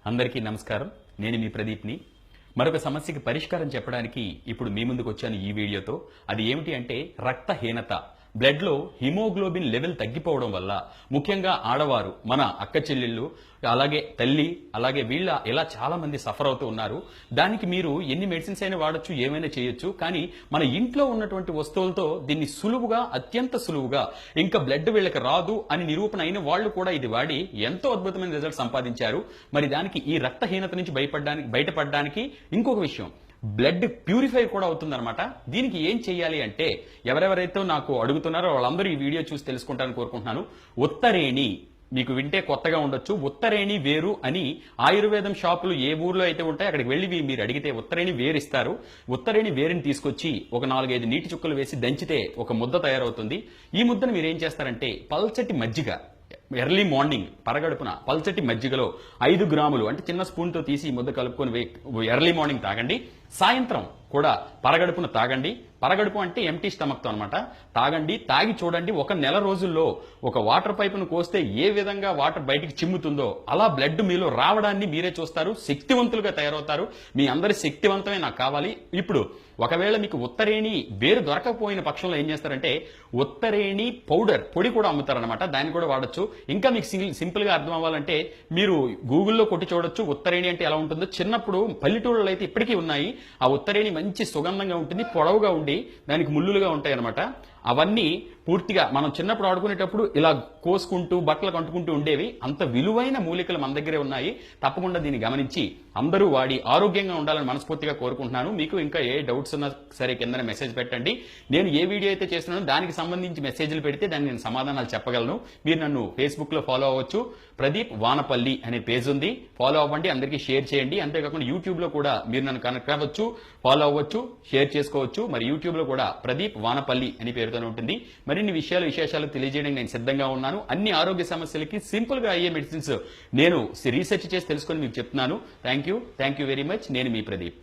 అందరికీ నమస్కారం. నేను మీ ప్రదీప్ని. మరొక సమస్యకి పరిష్కారం చెప్పడానికి ఇప్పుడు మీ ముందుకు వచ్చాను ఈ వీడియోతో. అది ఏమిటి అంటే రక్తహీనత. బ్లడ్ లో హిమోగ్లోబిన్ లెవెల్ తగ్గిపోవడం వల్ల ముఖ్యంగా ఆడవారు, మన అక్క చెల్లెళ్ళు, అలాగే తల్లి, అలాగే వీళ్ళ ఇలా చాలా మంది సఫర్ అవుతూ ఉన్నారు. దానికి మీరు ఎన్ని మెడిసిన్స్ అయినా వాడచ్చు, ఏమైనా చేయొచ్చు. కానీ మన ఇంట్లో ఉన్నటువంటి వస్తువులతో దీన్ని సులువుగా, అత్యంత సులువుగా, ఇంకా బ్లడ్ వీళ్ళకి రాదు అని నిరూపణ అయిన వాళ్ళు కూడా ఇది వాడి ఎంతో అద్భుతమైన రిజల్ట్ సంపాదించారు. మరి దానికి ఈ రక్తహీనత నుంచి బయటపడడానికి ఇంకొక విషయం, బ్లడ్ ప్యూరిఫై కూడా అవుతుందన్నమాట. దీనికి ఏం చేయాలి అంటే, ఎవరెవరైతే నాకు అడుగుతున్నారో వాళ్ళందరూ ఈ వీడియో చూసి తెలుసుకుంటారని కోరుకుంటున్నాను. ఉత్తరేణి, మీకు వింటే కొత్తగా ఉండొచ్చు, ఉత్తరేణి వేరు అని ఆయుర్వేదం షాపులు ఏ ఊర్లో అయితే ఉంటాయో అక్కడికి వెళ్ళి మీరు అడిగితే ఉత్తరేణి వేరు ఇస్తారు. ఉత్తరేణి వేరుని తీసుకొచ్చి ఒక 4-5 నీటి చుక్కలు వేసి దంచితే ఒక ముద్ద తయారవుతుంది. ఈ ముద్దను మీరు ఏం చేస్తారంటే, పల్చటి మజ్జిగ, ఎర్లీ మార్నింగ్ పరగడుపున పల్చటి మజ్జిగలో 5 గ్రాములు అంటే చిన్న స్పూన్ తో తీసి ముద్ద కలుపుకొని ఎర్లీ మార్నింగ్ తాగండి. సాయంత్రం కూడా పరగడుపున తాగండి. పరగడుపు అంటే ఎంటీ స్టమక్ తో అనమాట. తాగండి. తాగి చూడండి, ఒక నెల రోజుల్లో ఒక వాటర్ పైపును కోస్తే ఏ విధంగా వాటర్ బయటికి చిమ్ముతుందో అలా బ్లడ్ మీలో రావడాన్ని మీరే చూస్తారు. శక్తివంతులుగా తయారవుతారు. మీ అందరి శక్తివంతమే నాకు కావాలి. ఇప్పుడు ఒకవేళ మీకు ఉత్తరేణి వేరు దొరకకపోయిన పక్షంలో ఏం చేస్తారంటే, ఉత్తరేణి పౌడర్ పొడి కూడా అమ్ముతారనమాట. దాన్ని కూడా వాడచ్చు. ఇంకా మీకు సింపుల్ గా అర్థం అవ్వాలంటే మీరు గూగుల్లో కొట్టి చూడొచ్చు ఉత్తరేణి అంటే ఎలా ఉంటుందో. చిన్నప్పుడు పల్లెటూళ్ళలో అయితే ఇప్పటికీ ఉన్నాయి. ఆ ఉత్తరేణి మంచి సుగంధంగా ఉంటుంది, పొడవుగా ఉండి దానికి ముళ్ళులుగా ఉంటాయి అనమాట. అవన్నీ పూర్తిగా మనం చిన్నప్పుడు ఆడుకునేటప్పుడు ఇలా కోసుకుంటూ బట్టలు అంటుకుంటూ ఉండేవి. అంత విలువైన మూలికలు మన దగ్గరే ఉన్నాయి. తప్పకుండా దీన్ని గమనించి అందరూ వాడి ఆరోగ్యంగా ఉండాలని మనస్ఫూర్తిగా కోరుకుంటున్నాను. మీకు ఇంకా ఏ డౌట్స్ ఉన్నా సరే కింద మెసేజ్ పెట్టండి. నేను ఏ వీడియో అయితే చేస్తున్నానో దానికి సంబంధించి మెసేజ్లు పెడితే దానికి నేను సమాధానాలు చెప్పగలను. మీరు నన్ను ఫేస్బుక్ లో ఫాలో అవ్వచ్చు. ప్రదీప్ వానపల్లి అనే పేజ్ ఉంది, ఫాలో అవ్వండి, అందరికీ షేర్ చేయండి. అంతేకాకుండా యూట్యూబ్ లో కూడా మీరు నన్ను కనెక్ట్ అవ్వచ్చు, ఫాలో అవ్వచ్చు, షేర్ చేసుకోవచ్చు. మరి యూట్యూబ్ లో కూడా ప్రదీప్ వానపల్లి అని పేరుతోనే ఉంటుంది. మరిన్ని విశేషాలు తెలియజేయడానికి నేను సిద్ధంగా ఉన్నాను. అన్ని ఆరోగ్య సమస్యలకి సింపుల్ గా అయ్యే మెడిసిన్స్ నేను రీసెర్చ్ చేసి తెలుసుకొని మీకు చెప్తున్నాను. Thank you very much. నేను మీ ప్రదీప్.